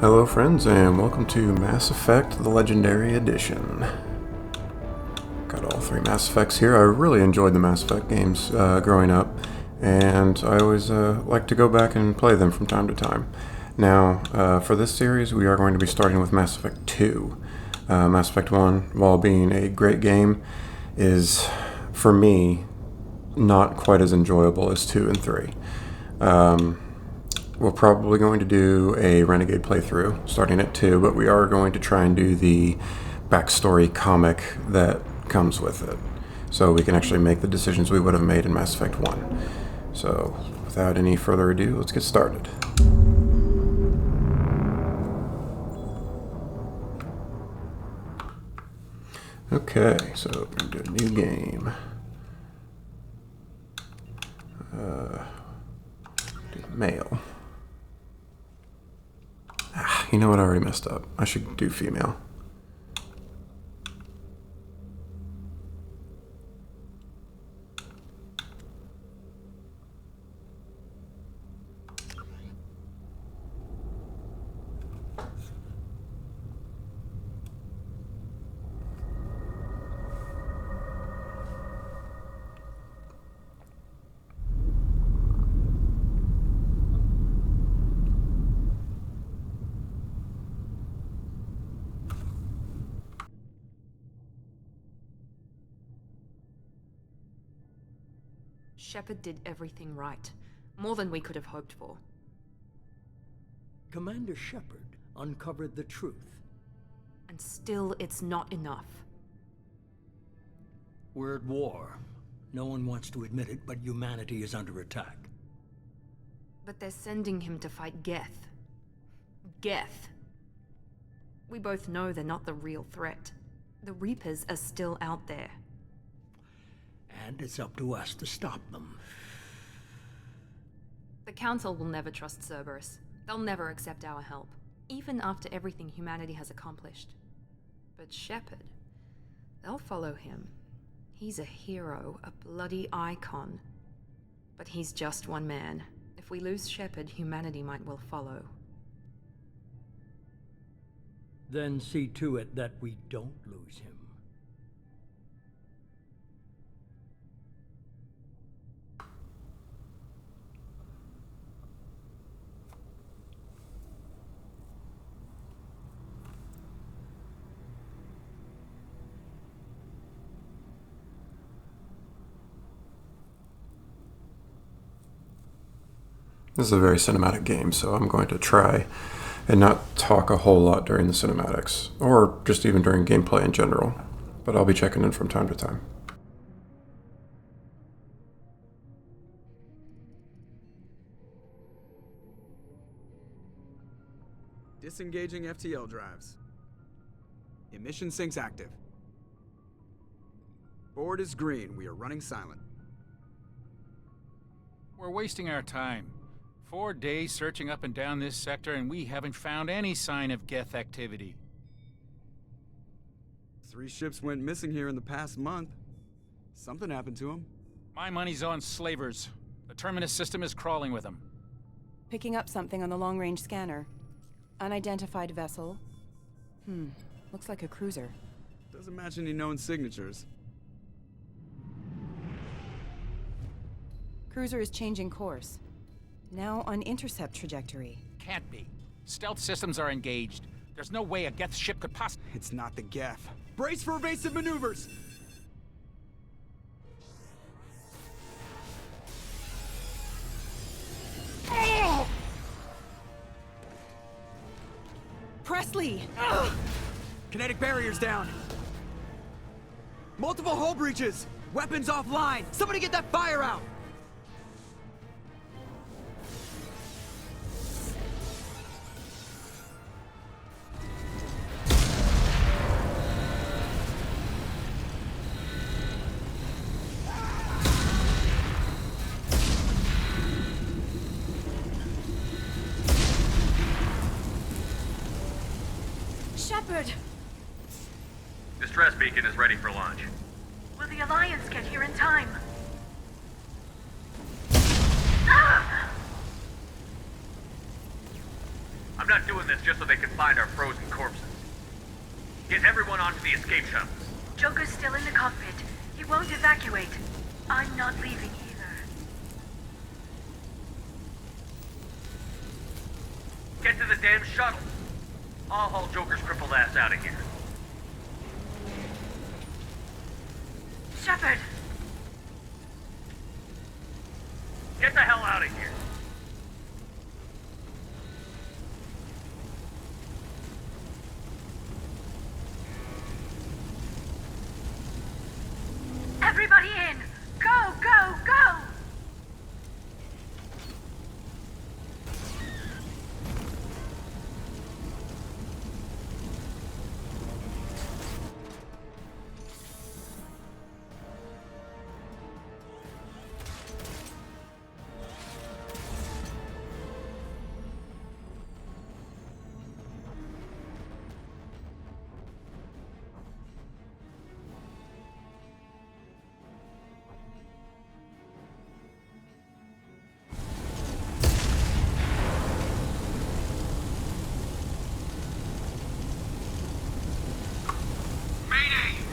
Hello friends, and welcome to Mass Effect The Legendary Edition. Got all three Mass Effects here. I really enjoyed the Mass Effect games growing up, and I always like to go back and play them from time to time. Now, for this series, we are going to be starting with Mass Effect 2. Mass Effect 1, while being a great game, is, for me, not quite as enjoyable as 2 and 3. We're probably going to do a Renegade playthrough starting at 2, but we are going to try and do the backstory comic that comes with it, so we can actually make the decisions we would have made in Mass Effect 1. So, without any further ado, let's get started. Okay, so we're going to do a new game. Do male. You know what? I already messed up. I should do female. Shepard did everything right. More than we could have hoped for. Commander Shepard uncovered the truth. And still, it's not enough. We're at war. No one wants to admit it, but humanity is under attack. But they're sending him to fight Geth. Geth. We both know they're not the real threat. The Reapers are still out there. And it's up to us to stop them. The Council will never trust Cerberus. They'll never accept our help, even after everything humanity has accomplished. But Shepard, they'll follow him. He's a hero, a bloody icon. But he's just one man. If we lose Shepard, humanity might well follow. Then see to it that we don't lose him. This is a very cinematic game, so I'm going to try and not talk a whole lot during the cinematics, or just even during gameplay in general, but I'll be checking in from time to time. Disengaging FTL drives. Emission sinks active. Board is green. We are running silent. We're wasting our time. 4 days searching up and down this sector, and we haven't found any sign of Geth activity. 3 ships went missing here in the past month. Something happened to them. My money's on slavers. The Terminus system is crawling with them. Picking up something on the long-range scanner. Unidentified vessel. Looks like a cruiser. Doesn't match any known signatures. Cruiser is changing course. Now on intercept trajectory. Can't be. Stealth systems are engaged. There's no way a Geth ship could possibly... It's not the Geth. Brace for evasive maneuvers! Presley! Kinetic barriers down. Multiple hull breaches. Weapons offline. Somebody get that fire out! Shepard! Distress beacon is ready for launch. Will the Alliance get here in time? I'm I'm not doing this just so they can find our frozen corpses. Get everyone onto the escape shuttles. Joker's still in the cockpit. He won't evacuate. I'm not leaving either. Get to the damn shuttle. I'll haul Joker's crippled ass out of here. Shepard! Get the hell out of here. Everybody in! Go, go, go!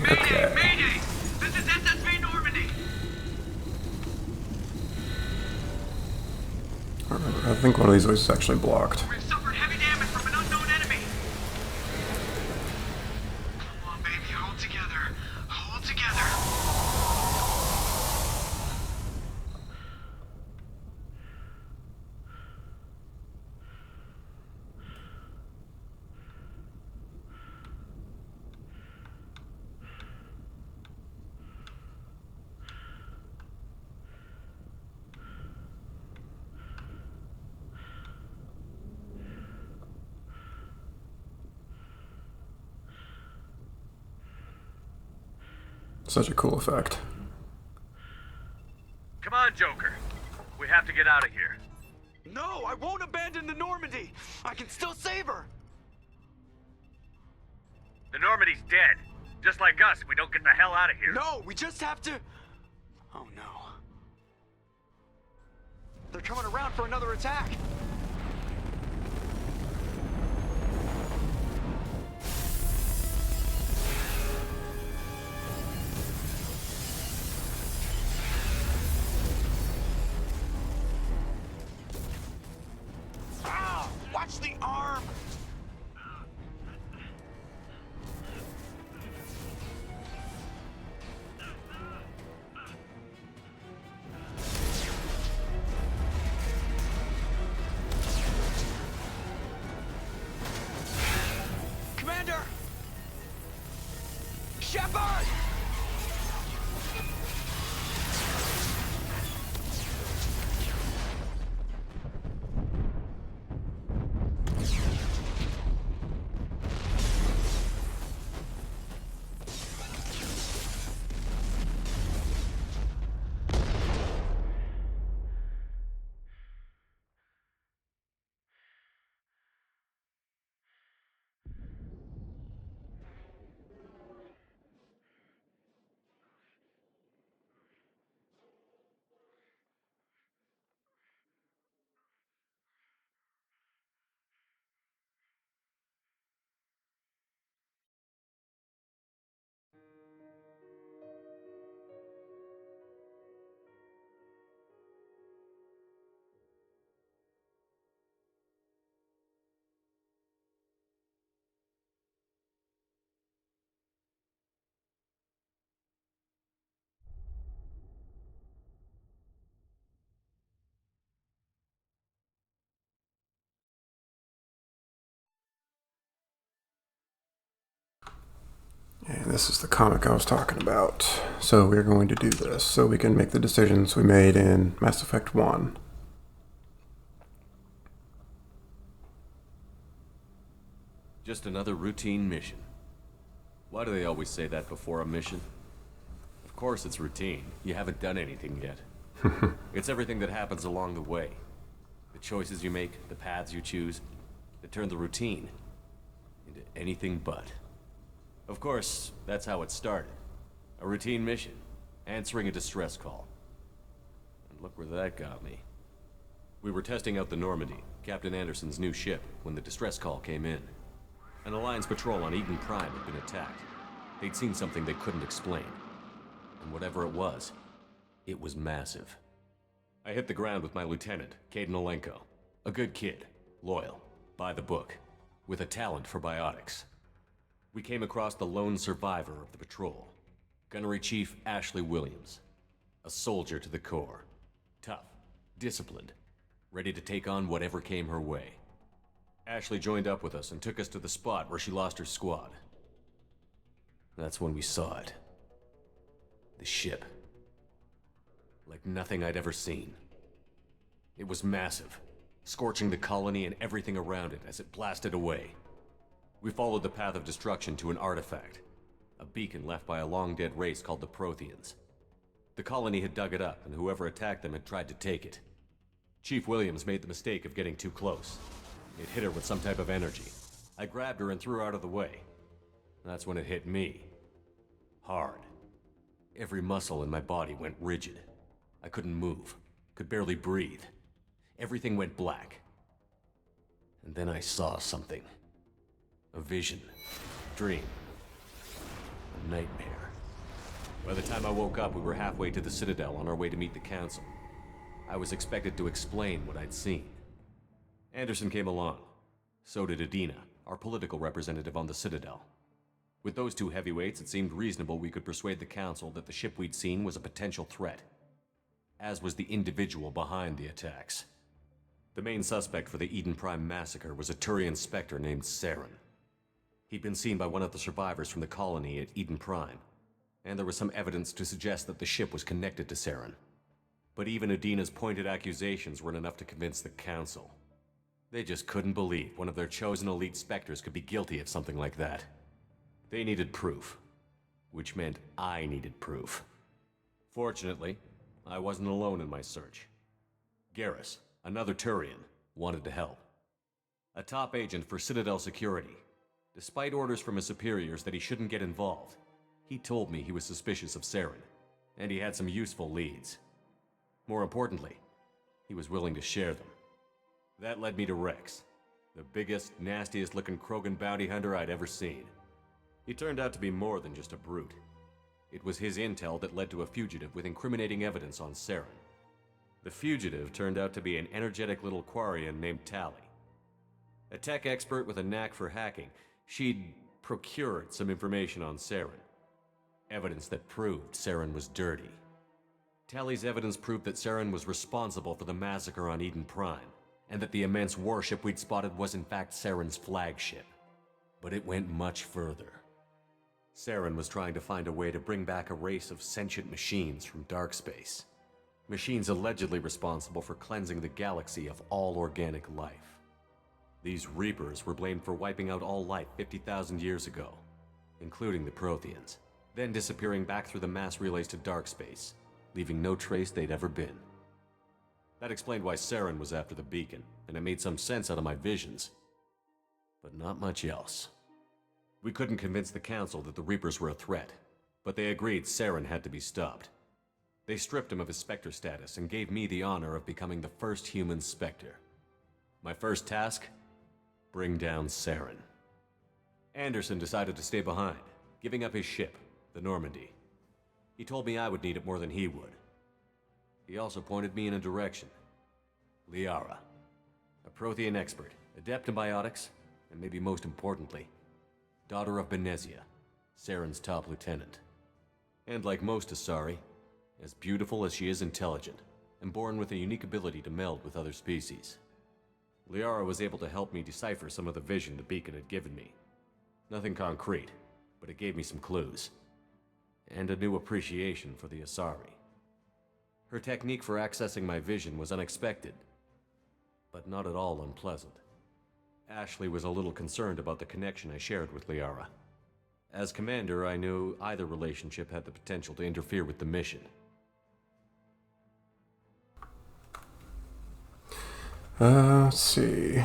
Okay. Mayday! This is SSV Normandy! I think one of these was actually blocked. We've suffered heavy damage from an unknown enemy. Come on, baby, hold together. Hold together. Such a cool effect. Come on, Joker. We have to get out of here. No, I won't abandon the Normandy. I can still save her. The Normandy's dead. Just like us, we don't get the hell out of here. No, we just have to... Oh no. They're coming around for another attack. Ah, watch the arm. Commander! Shepard! And this is the comic I was talking about. So we're going to do this so we can make the decisions we made in Mass Effect 1. Just another routine mission. Why do they always say that before a mission? Of course it's routine. You haven't done anything yet. It's everything that happens along the way. The choices you make, the paths you choose, that turn the routine into anything but. Of course, that's how it started. A routine mission, answering a distress call. And look where that got me. We were testing out the Normandy, Captain Anderson's new ship when the distress call came in. An Alliance patrol on Eden Prime had been attacked. They'd seen something they couldn't explain. And whatever it was massive. I hit the ground with my lieutenant, Caden Olenko. A good kid, loyal, by the book, with a talent for biotics. We came across the lone survivor of the patrol, Gunnery Chief Ashley Williams. A soldier to the core. Tough, disciplined, ready to take on whatever came her way. Ashley joined up with us and took us to the spot where she lost her squad. That's when we saw it. The ship. Like nothing I'd ever seen. It was massive, scorching the colony and everything around it as it blasted away. We followed the path of destruction to an artifact, a beacon left by a long-dead race called the Protheans. The colony had dug it up, and whoever attacked them had tried to take it. Chief Williams made the mistake of getting too close. It hit her with some type of energy. I grabbed her and threw her out of the way. That's when it hit me. Hard. Every muscle in my body went rigid. I couldn't move, could barely breathe. Everything went black. And then I saw something. A vision. Dream. A nightmare. By the time I woke up, we were halfway to the Citadel on our way to meet the Council. I was expected to explain what I'd seen. Anderson came along. So did Adina, our political representative on the Citadel. With those two heavyweights, it seemed reasonable we could persuade the Council that the ship we'd seen was a potential threat. As was the individual behind the attacks. The main suspect for the Eden Prime massacre was a Turian Spectre named Saren. He'd been seen by one of the survivors from the colony at Eden Prime, and there was some evidence to suggest that the ship was connected to Saren. But even Adina's pointed accusations weren't enough to convince the Council. They just couldn't believe one of their chosen elite Spectres could be guilty of something like that. They needed proof, which meant I needed proof. Fortunately, I wasn't alone in my search. Garrus, another Turian, wanted to help. A top agent for Citadel Security. Despite orders from his superiors that he shouldn't get involved, he told me he was suspicious of Saren, and he had some useful leads. More importantly, he was willing to share them. That led me to Rex, the biggest, nastiest-looking Krogan bounty hunter I'd ever seen. He turned out to be more than just a brute. It was his intel that led to a fugitive with incriminating evidence on Saren. The fugitive turned out to be an energetic little Quarian named Tally. A tech expert with a knack for hacking, she'd procured some information on Saren. Evidence that proved Saren was dirty. Tally's evidence proved that Saren was responsible for the massacre on Eden Prime, and that the immense warship we'd spotted was in fact Saren's flagship. But it went much further. Saren was trying to find a way to bring back a race of sentient machines from dark space. Machines allegedly responsible for cleansing the galaxy of all organic life. These Reapers were blamed for wiping out all life 50,000 years ago, including the Protheans, then disappearing back through the mass relays to dark space, leaving no trace they'd ever been. That explained why Saren was after the beacon, and it made some sense out of my visions. But not much else. We couldn't convince the Council that the Reapers were a threat, but they agreed Saren had to be stopped. They stripped him of his Spectre status and gave me the honor of becoming the first human Spectre. My first task? Bring down Saren. Anderson decided to stay behind, giving up his ship, the Normandy. He told me I would need it more than he would. He also pointed me in a direction. Liara, a Prothean expert, adept in biotics, and maybe most importantly, daughter of Benezia, Saren's top lieutenant. And like most Asari, as beautiful as she is intelligent, and born with a unique ability to meld with other species. Liara was able to help me decipher some of the vision the beacon had given me. Nothing concrete, but it gave me some clues. And a new appreciation for the Asari. Her technique for accessing my vision was unexpected, but not at all unpleasant. Ashley was a little concerned about the connection I shared with Liara. As commander, I knew either relationship had the potential to interfere with the mission. Let's see.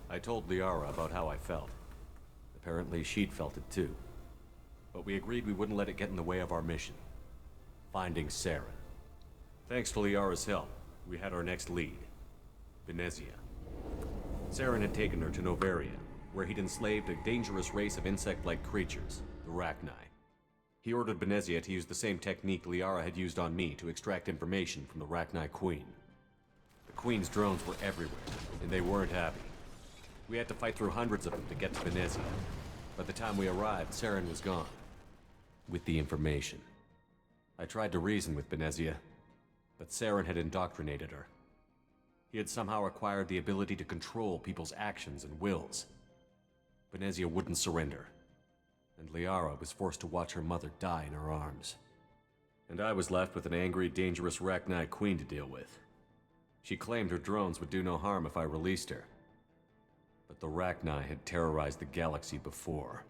I told Liara about how I felt. Apparently she'd felt it too. But we agreed we wouldn't let it get in the way of our mission. Finding Saren. Thanks to Liara's help, we had our next lead. Venezia. Saren had taken her to Novaria, where he'd enslaved a dangerous race of insect-like creatures, the Rachni. He ordered Venezia to use the same technique Liara had used on me to extract information from the Rachni Queen. The Queen's drones were everywhere, and they weren't happy. We had to fight through hundreds of them to get to Venezia. By the time we arrived, Saren was gone. With the information. I tried to reason with Venezia, but Saren had indoctrinated her. He had somehow acquired the ability to control people's actions and wills. Venezia wouldn't surrender, and Liara was forced to watch her mother die in her arms. And I was left with an angry, dangerous Rachni Queen to deal with. She claimed her drones would do no harm if I released her. But the Rachni had terrorized the galaxy before.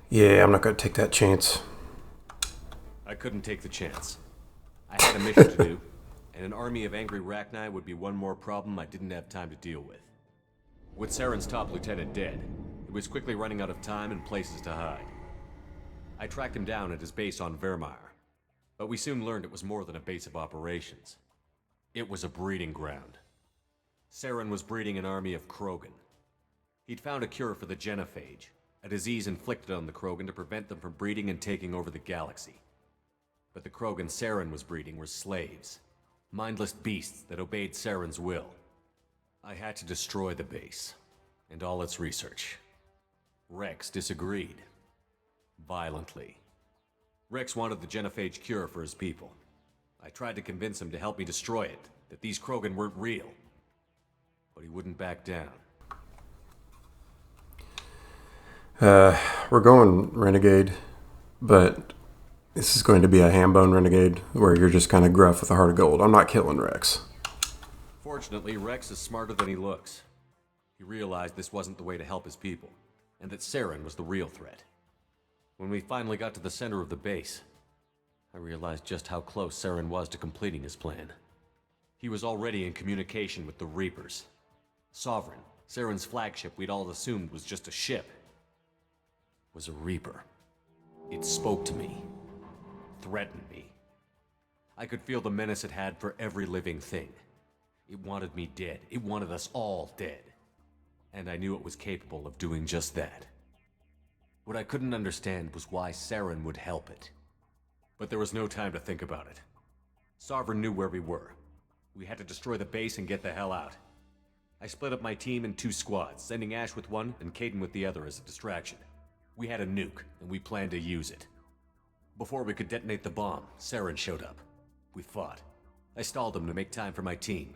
Yeah, I'm not gonna take that chance. I couldn't take the chance. I had a mission to do, and an army of angry Rachni would be one more problem I didn't have time to deal with. With Saren's top lieutenant dead, he was quickly running out of time and places to hide. I tracked him down at his base on Vermeer, but we soon learned it was more than a base of operations. It was a breeding ground. Saren was breeding an army of Krogan. He'd found a cure for the genophage, a disease inflicted on the Krogan to prevent them from breeding and taking over the galaxy. But the Krogan Saren was breeding were slaves, mindless beasts that obeyed Saren's will. I had to destroy the base, and all its research. Rex disagreed. Violently. Rex wanted the genophage cure for his people. I tried to convince him to help me destroy it, that these Krogan weren't real. But he wouldn't back down. We're going Renegade, but this is going to be a ham-bone Renegade where you're just kind of gruff with a heart of gold. I'm not killing Rex. Fortunately, Rex is smarter than he looks. He realized this wasn't the way to help his people, and that Saren was the real threat. When we finally got to the center of the base, I realized just how close Saren was to completing his plan. He was already in communication with the Reapers. Sovereign, Saren's flagship we'd all assumed was just a ship, was a Reaper. It spoke to me, threatened me. I could feel the menace it had for every living thing. It wanted me dead. It wanted us all dead. And I knew it was capable of doing just that. What I couldn't understand was why Saren would help it. But there was no time to think about it. Sovereign knew where we were. We had to destroy the base and get the hell out. I split up my team in 2 squads, sending Ash with one and Caden with the other as a distraction. We had a nuke, and we planned to use it. Before we could detonate the bomb, Saren showed up. We fought. I stalled him to make time for my team.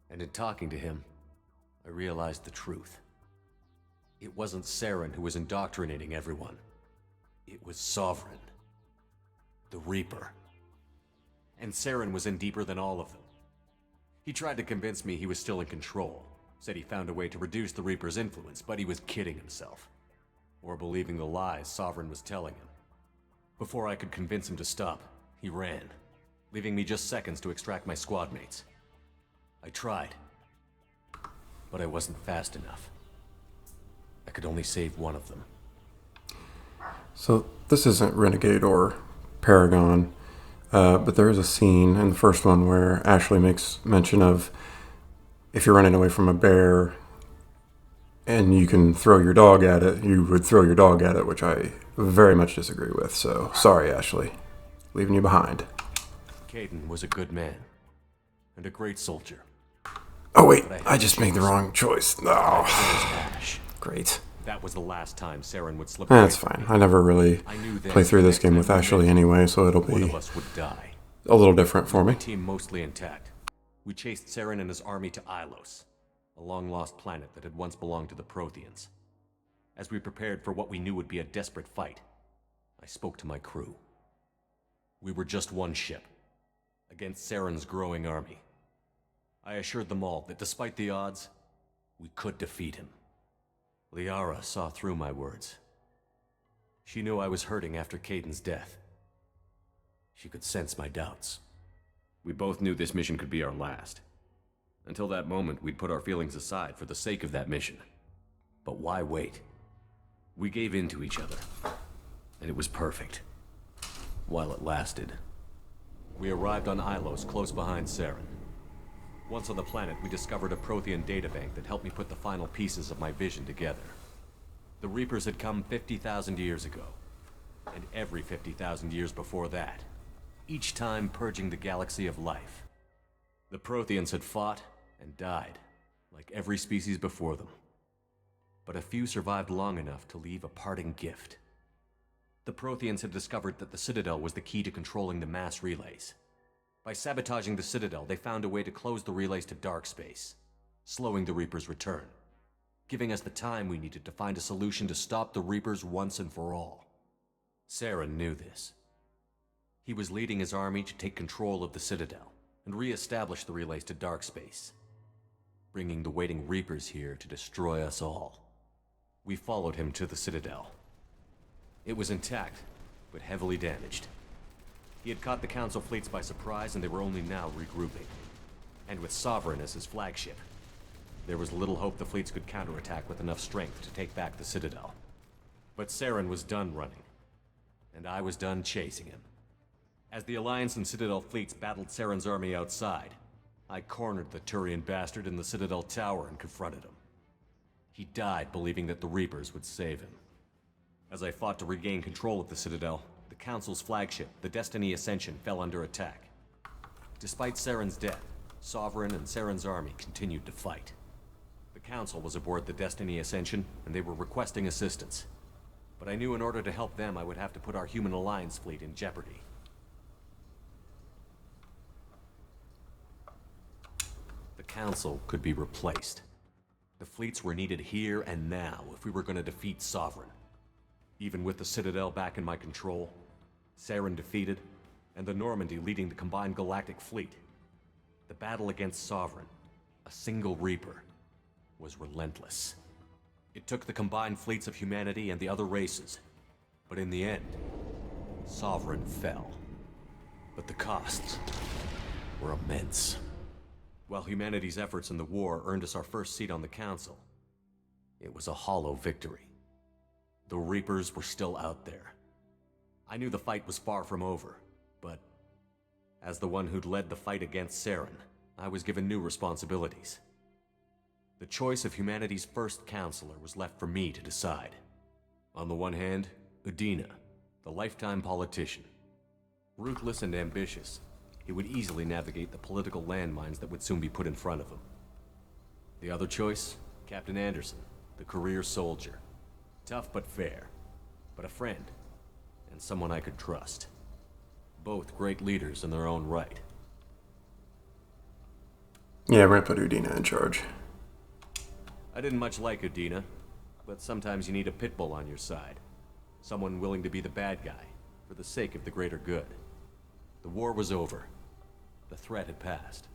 And in talking to him, I realized the truth. It wasn't Saren who was indoctrinating everyone. It was Sovereign. The Reaper. And Saren was in deeper than all of them. He tried to convince me he was still in control. Said he found a way to reduce the Reaper's influence, but he was kidding himself. Or believing the lies Sovereign was telling him. Before I could convince him to stop, he ran, leaving me just seconds to extract my squad mates. I tried, but I wasn't fast enough. I could only save one of them. So this isn't Renegade or Paragon, but there is a scene in the first one where Ashley makes mention of if you're running away from a bear and you can throw your dog at it, you would throw your dog at it, which I very much disagree with. So sorry, Ashley. Leaving you behind. Caden was a good man and a great soldier. Oh wait, I just made the wrong choice. No. Ash. Great. That was the last time Saren would slip That's fine. I never really play through this game with Ashley anyway, so it'll one be of us would die. a little different for me. My team mostly intact. We chased Saren and his army to Ilos, a long-lost planet that had once belonged to the Protheans. As we prepared for what we knew would be a desperate fight, I spoke to my crew. We were just one ship, against Saren's growing army. I assured them all that despite the odds, we could defeat him. Liara saw through my words. She knew I was hurting after Caden's death. She could sense my doubts. We both knew this mission could be our last. Until that moment, we'd put our feelings aside for the sake of that mission. But why wait? We gave in to each other, and it was perfect. while it lasted. We arrived on Ilos, close behind Saren. Once on the planet, we discovered a Prothean databank that helped me put the final pieces of my vision together. The Reapers had come 50,000 years ago, and every 50,000 years before that, each time purging the galaxy of life. The Protheans had fought and died, like every species before them. But a few survived long enough to leave a parting gift. The Protheans had discovered that the Citadel was the key to controlling the mass relays. By sabotaging the Citadel, they found a way to close the relays to dark space, slowing the Reapers' return, giving us the time we needed to find a solution to stop the Reapers once and for all. Saren knew this. He was leading his army to take control of the Citadel and re-establish the relays to dark space, bringing the waiting Reapers here to destroy us all. We followed him to the Citadel. It was intact, but heavily damaged. He had caught the Council fleets by surprise, and they were only now regrouping. And with Sovereign as his flagship, there was little hope the fleets could counterattack with enough strength to take back the Citadel. But Saren was done running, and I was done chasing him. As the Alliance and Citadel fleets battled Saren's army outside, I cornered the Turian bastard in the Citadel tower and confronted him. He died believing that the Reapers would save him. As I fought to regain control of the Citadel, the Council's flagship, the Destiny Ascension, fell under attack. Despite Saren's death, Sovereign and Saren's army continued to fight. The Council was aboard the Destiny Ascension, and they were requesting assistance. But I knew in order to help them, I would have to put our human Alliance fleet in jeopardy. The Council could be replaced. The fleets were needed here and now if we were going to defeat Sovereign. Even with the Citadel back in my control, Saren defeated, and the Normandy leading the combined galactic fleet, the battle against Sovereign, a single Reaper, was relentless. It took the combined fleets of humanity and the other races, but in the end, Sovereign fell. But the costs were immense. While humanity's efforts in the war earned us our first seat on the Council, it was a hollow victory. The Reapers were still out there. I knew the fight was far from over, but as the one who'd led the fight against Saren, I was given new responsibilities. The choice of humanity's first counselor was left for me to decide. On the one hand, Udina, the lifetime politician. Ruthless and ambitious, he would easily navigate the political landmines that would soon be put in front of him. The other choice, Captain Anderson, the career soldier. Tough but fair, but a friend, and someone I could trust. Both great leaders in their own right. Yeah, we're gonna put Udina in charge. I didn't much like Udina, but sometimes you need a pit bull on your side. Someone willing to be the bad guy, for the sake of the greater good. The war was over. The threat had passed.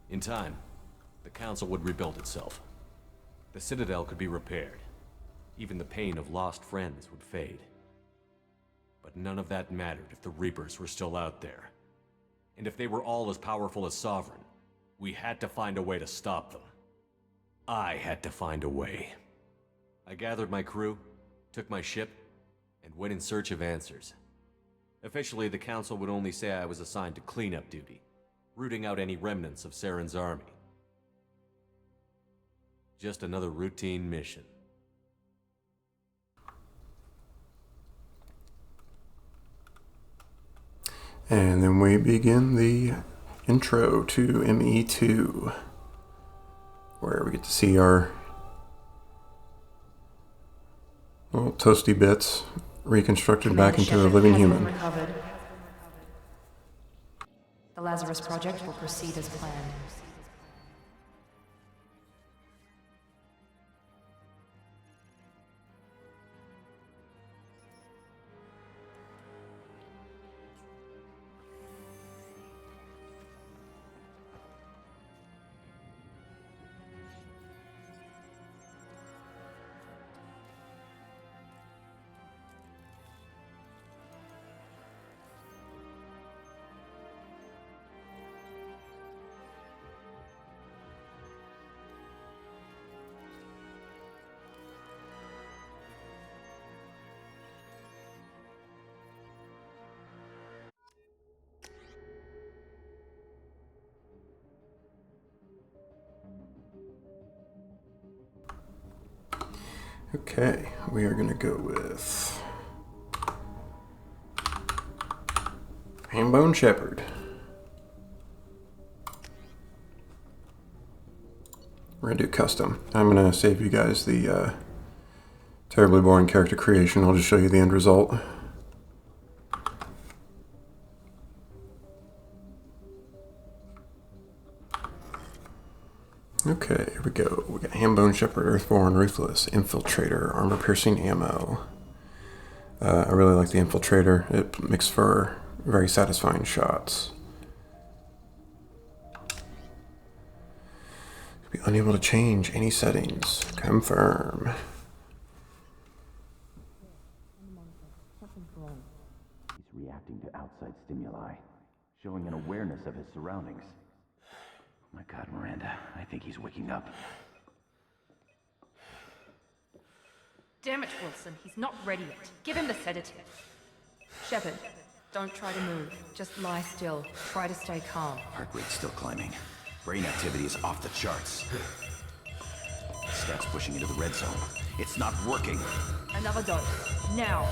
In time, the Council would rebuild itself. The Citadel could be repaired. Even the pain of lost friends would fade. But none of that mattered if the Reapers were still out there. And if they were all as powerful as Sovereign, we had to find a way to stop them. I had to find a way. I gathered my crew, took my ship, and went in search of answers. Officially, the Council would only say I was assigned to cleanup duty, rooting out any remnants of Saren's army. Just another routine mission. And then we begin the intro to ME2, where we get to see our little toasty bits reconstructed back into a living human. The Lazarus Project will proceed as planned. Okay, we are gonna go with Hambone Shepherd. We're gonna do custom. I'm gonna save you guys the terribly boring character creation. I'll just show you the end result. Okay, here we go. We got Hambone Shepherd, Earthborn, Ruthless, Infiltrator, Armor-Piercing Ammo. I really like the Infiltrator. It makes for very satisfying shots. Be unable to change any settings. Confirm. He's reacting to outside stimuli, showing an awareness of his surroundings. Oh my God, Miranda, I think he's waking up. Damn it, Wilson. He's not ready yet. Give him the sedative. Shepard, don't try to move. Just lie still. Try to stay calm. Heart rate's still climbing. Brain activity is off the charts. Scout's pushing into the red zone. It's not working. Another dose. Now.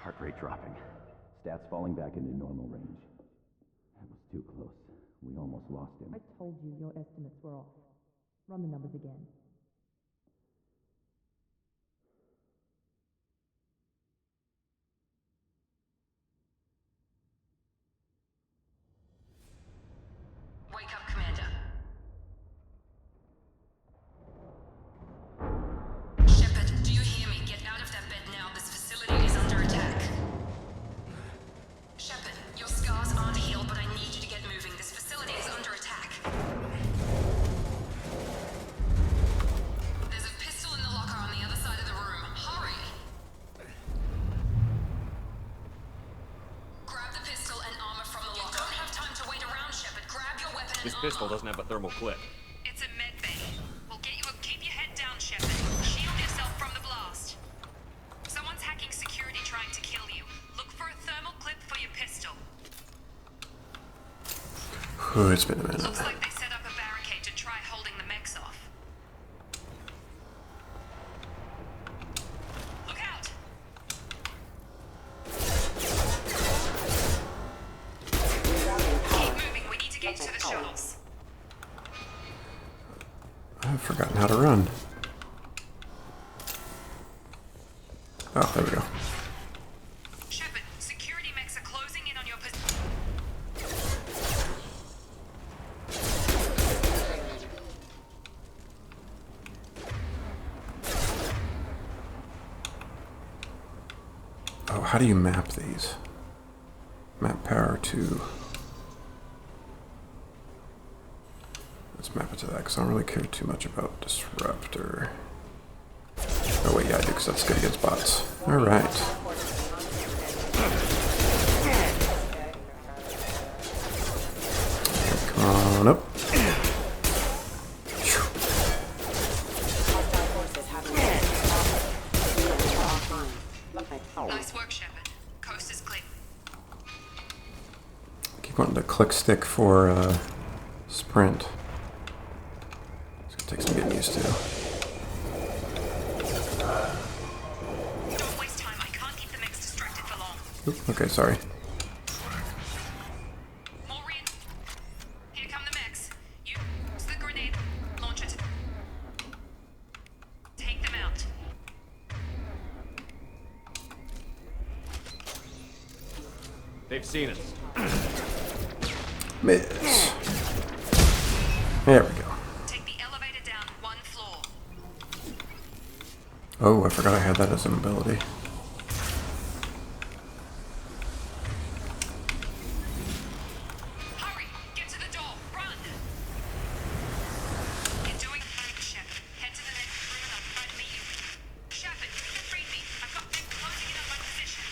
Heart rate dropping. Stats falling back into normal range. That was too close. We almost lost him. I told you your estimates were off. Run the numbers again. Wake up, Commander. Shepard, do you hear me? Get out of that bed now. This facility is under attack. Shepard, your scars aren't healed, but I need you to get moving. This facility is under attack. There's a pistol in the locker on the other side of the room. Hurry! Grab the pistol and armor from the locker. You don't have time to wait around, Shepard. Grab your weapon and This pistol doesn't have a thermal clip. It's a med bay. We'll get you a... Keep your head down, Shepard. Shield yourself from the blast. Someone's hacking security trying to kill you. Look for a thermal clip for your pistol. Ooh, it's been a minute. Looks like they set up a barricade to try holding the mechs off. Look out! Keep moving. We need to get to the shuttles. I've forgotten how to run. Oh, there we go. Shepard, security mechs are closing in on your position. Oh, how do you map these? Map power to... Let's map it to that, because I don't really care too much about Disruptor. Oh wait, yeah I do, because that's good against bots. Alright. Come on up. Nice work, Shepard. Coast is clear. Keep wanting to click stick for sprint. It's gonna take some getting used to. Don't waste time. I can't keep the mechs distracted for long. Oop, okay, sorry. More Here come the mechs. Use the grenade launcher to take them out. They've seen us. Miss. There we go. Take the elevator down one floor. Oh, I forgot I had that as an ability. Hurry! Get to the door! Run! You're doing fine, Shepard. Head to the next room and I'll try to meet you. Shepard, read me. I've got them closing in on my position.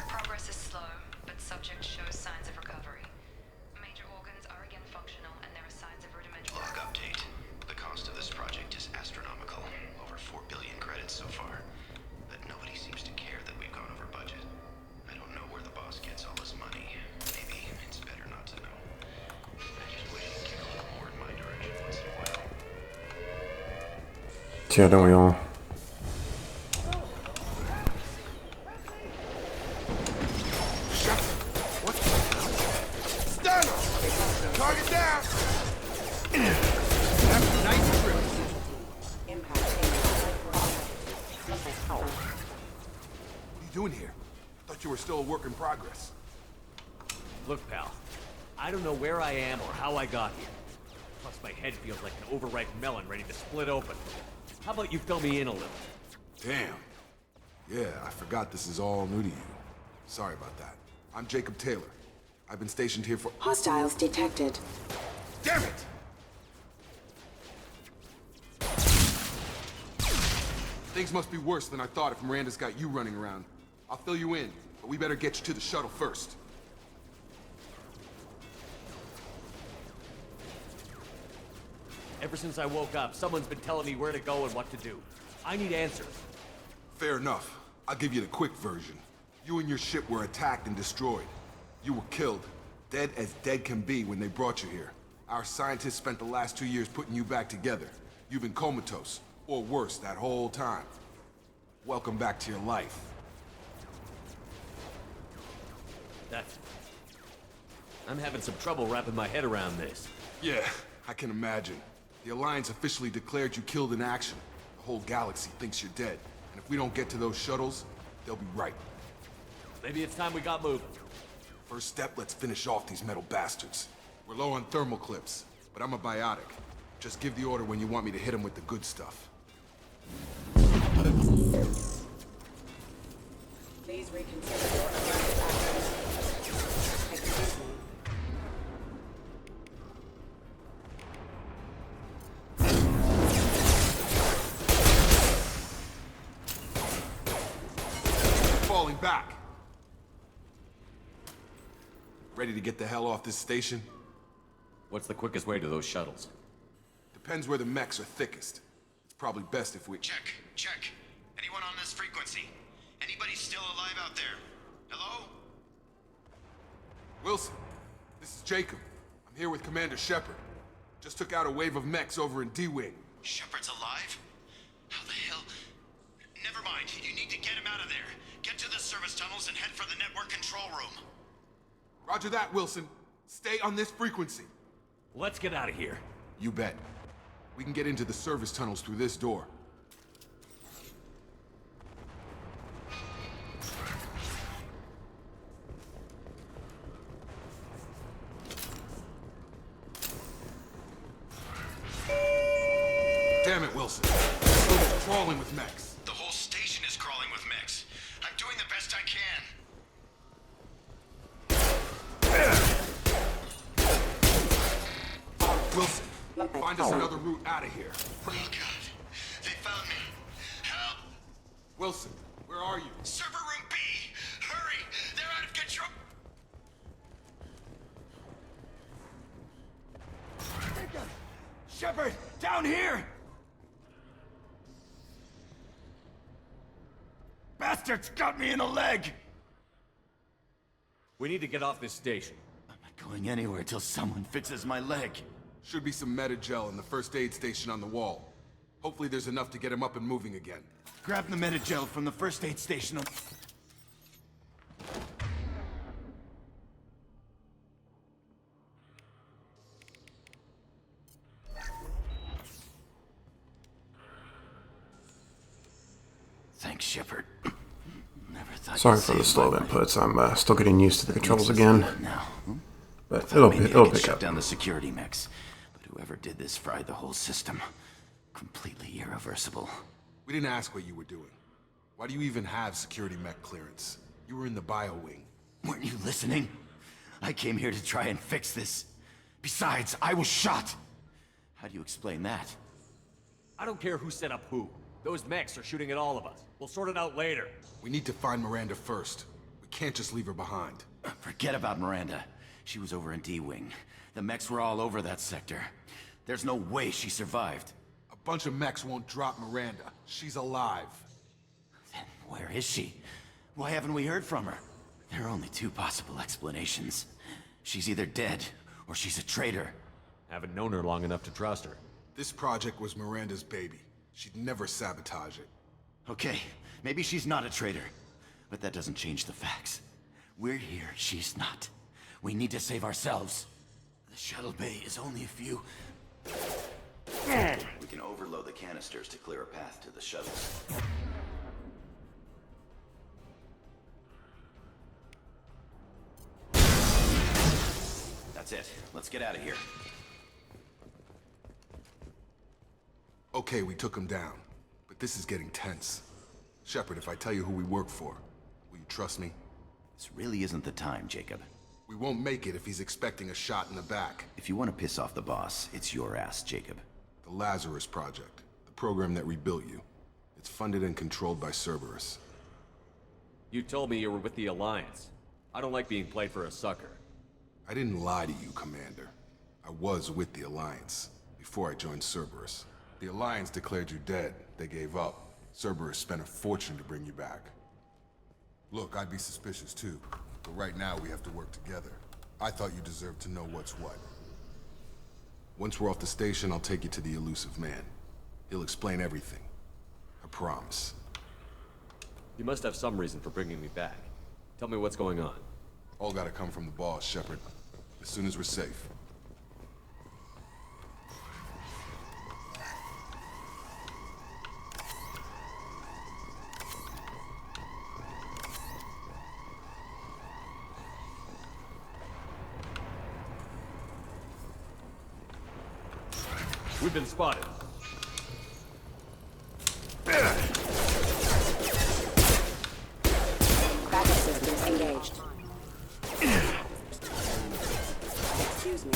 Progress is slow, but subject shows signs of recovery. Major organs are again functional, and there are signs of rudimentary... Log update. The cost Yeah, don't we all? Target down! Nice trip. What are you doing here? Thought you were still a work in progress. Look, pal, I don't know where I am or how I got here. Plus, my head feels like an overripe melon ready to split open. How about you fill me in a little? Damn. Yeah, I forgot this is all new to you. Sorry about that. I'm Jacob Taylor. I've been stationed here for— Hostiles detected. Damn it! Things must be worse than I thought if Miranda's got you running around. I'll fill you in, but we better get you to the shuttle first. Ever since I woke up, someone's been telling me where to go and what to do. I need answers. Fair enough. I'll give you the quick version. You and your ship were attacked and destroyed. You were killed, dead as dead can be when they brought you here. Our scientists spent the last 2 years putting you back together. You've been comatose, or worse, that whole time. Welcome back to your life. I'm having some trouble wrapping my head around this. Yeah, I can imagine. The Alliance officially declared you killed in action. The whole galaxy thinks you're dead. And if we don't get to those shuttles, they'll be right. Maybe it's time we got moving. First step, let's finish off these metal bastards. We're low on thermal clips, but I'm a biotic. Just give the order when you want me to hit them with the good stuff. Please reconsider your actions. Excuse me. Falling back. Ready to get the hell off this station? What's the quickest way to those shuttles? Depends where the mechs are thickest. It's probably best if we— Check. Anyone on this frequency? Anybody still alive out there? Hello? Wilson, this is Jacob. I'm here with Commander Shepard. Just took out a wave of mechs over in D-Wing. Shepard's alive? How the hell? Never mind. You need to get him out of there. Get to the service tunnels and head for the network control room. Roger that, Wilson. Stay on this frequency. Let's get out of here. You bet. We can get into the service tunnels through this door. Damn it, Wilson. This room's crawling with mechs. The whole station is crawling with mechs. I'm doing the best I can. Wilson, find us another route out of here. Oh, God. They found me. Help! Wilson, where are you? Server room B! Hurry! They're out of control! Shepard, down here! Bastards got me in the leg! We need to get off this station. I'm not going anywhere till someone fixes my leg. Should be some meta-gel in the first aid station on the wall. Hopefully there's enough to get him up and moving again. Grab the meta-gel from the first aid station. Thanks, Shepard. Never thought. Sorry for the slow inputs. I'm still getting used to the controls again. Now, But it'll pick shut up. down the security mechs. But whoever did this fried the whole system. Completely irreversible. We didn't ask what you were doing. Why do you even have security mech clearance? You were in the bio wing. Weren't you listening? I came here to try and fix this. Besides, I was shot. How do you explain that? I don't care who set up who. Those mechs are shooting at all of us. We'll sort it out later. We need to find Miranda first. We can't just leave her behind. Forget about Miranda. She was over in D-Wing. The mechs were all over that sector. There's no way she survived. A bunch of mechs won't drop Miranda. She's alive. Then where is she? Why haven't we heard from her? There are only two possible explanations. She's either dead, or she's a traitor. Haven't known her long enough to trust her. This project was Miranda's baby. She'd never sabotage it. Okay, maybe she's not a traitor, but that doesn't change the facts. We're here, she's not. We need to save ourselves. The shuttle bay is only a few... We can overload the canisters to clear a path to the shuttle. That's it. Let's get out of here. Okay, we took him down, but this is getting tense. Shepard, if I tell you who we work for, will you trust me? This really isn't the time, Jacob. We won't make it if he's expecting a shot in the back. If you want to piss off the boss, it's your ass, Jacob. The Lazarus Project, the program that rebuilt you. It's funded and controlled by Cerberus. You told me you were with the Alliance. I don't like being played for a sucker. I didn't lie to you, Commander. I was with the Alliance, before I joined Cerberus. The Alliance declared you dead. They gave up. Cerberus spent a fortune to bring you back. Look, I'd be suspicious too, but right now we have to work together. I thought you deserved to know what's what. Once we're off the station, I'll take you to the elusive man. He'll explain everything. I promise. You must have some reason for bringing me back. Tell me what's going on. All gotta come from the boss, Shepard. As soon as we're safe. We've been spotted. Backup systems engaged. Excuse me.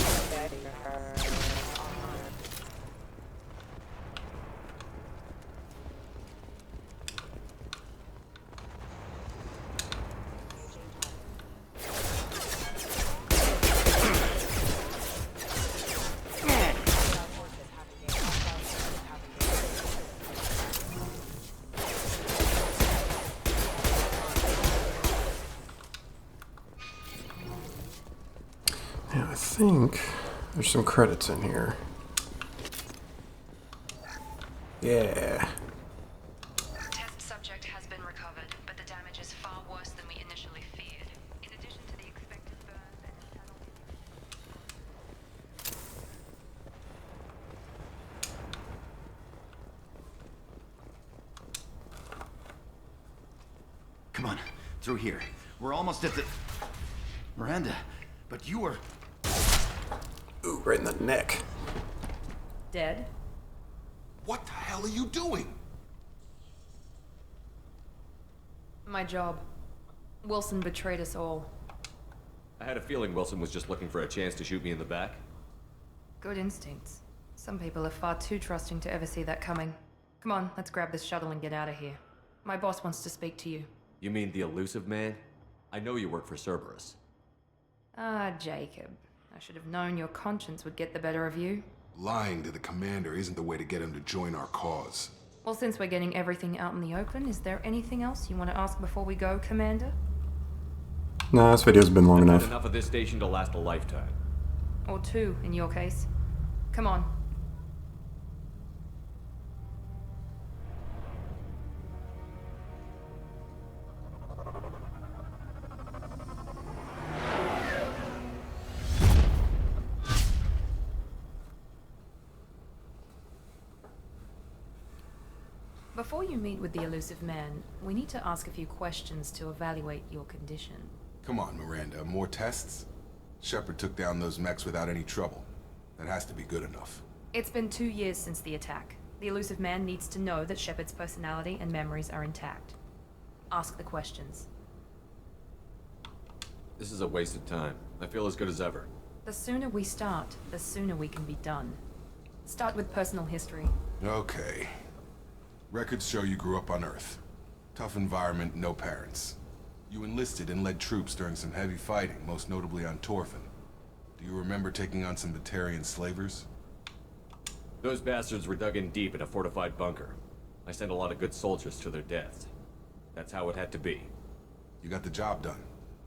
Yeah, I think there's some credits in here. Yeah. Test subject has been recovered, but the damage is far worse than we initially feared. In addition to the expected burns and internal... Come on, through here. We're almost at the... Miranda, but you were... Ooh, right in the neck. Dead? What the hell are you doing? My job. Wilson betrayed us all. I had a feeling Wilson was just looking for a chance to shoot me in the back. Good instincts. Some people are far too trusting to ever see that coming. Come on, let's grab this shuttle and get out of here. My boss wants to speak to you. You mean the elusive man? I know you work for Cerberus. Ah, Jacob. I should have known your conscience would get the better of you. Lying to the commander isn't the way to get him to join our cause. Well, since we're getting everything out in the open, is there anything else you want to ask before we go, Commander? Nah, this video's been long I've had enough. enough of this station to last a lifetime. Or two, in your case. Come on. Before you meet with the elusive man, we need to ask a few questions to evaluate your condition. Come on, Miranda, more tests? Shepard took down those mechs without any trouble. That has to be good enough. It's been 2 years since the attack. The elusive man needs to know that Shepard's personality and memories are intact. Ask the questions. This is a waste of time. I feel as good as ever. The sooner we start, the sooner we can be done. Start with personal history. Okay. Records show you grew up on Earth. Tough environment, no parents. You enlisted and led troops during some heavy fighting, most notably on Torfin. Do you remember taking on some Batarian slavers? Those bastards were dug in deep in a fortified bunker. I sent a lot of good soldiers to their deaths. That's how it had to be. You got the job done.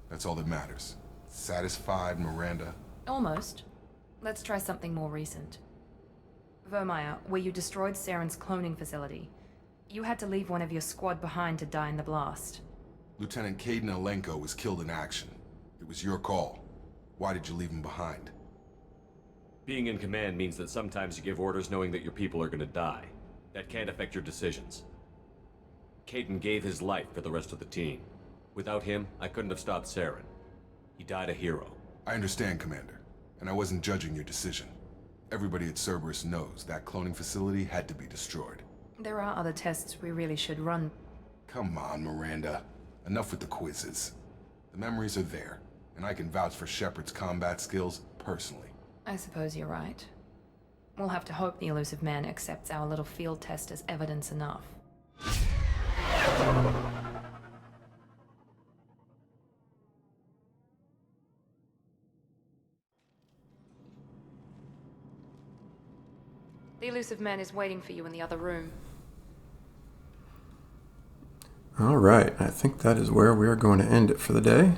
That's all that matters. Satisfied, Miranda? Almost. Let's try something more recent. Vermeer, where you destroyed Saren's cloning facility. You had to leave one of your squad behind to die in the blast. Lieutenant Caden Alenko was killed in action. It was your call. Why did you leave him behind? Being in command means that sometimes you give orders knowing that your people are gonna die. That can't affect your decisions. Caden gave his life for the rest of the team. Without him, I couldn't have stopped Saren. He died a hero. I understand, Commander, and I wasn't judging your decision. Everybody at Cerberus knows that cloning facility had to be destroyed. There are other tests we really should run. Come on, Miranda. Enough with the quizzes. The memories are there, and I can vouch for Shepard's combat skills personally. I suppose you're right. We'll have to hope the elusive man accepts our little field test as evidence enough. The elusive man is waiting for you in the other room. Alright, I think that is where we are going to end it for the day.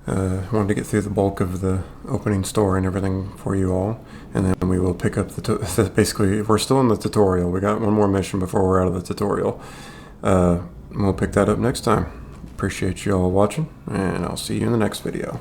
I wanted to get through the bulk of the opening story and everything for you all, and then we will pick up basically, we're still in the tutorial. We got one more mission before we're out of the tutorial. We'll pick that up next time. Appreciate you all watching, and I'll see you in the next video.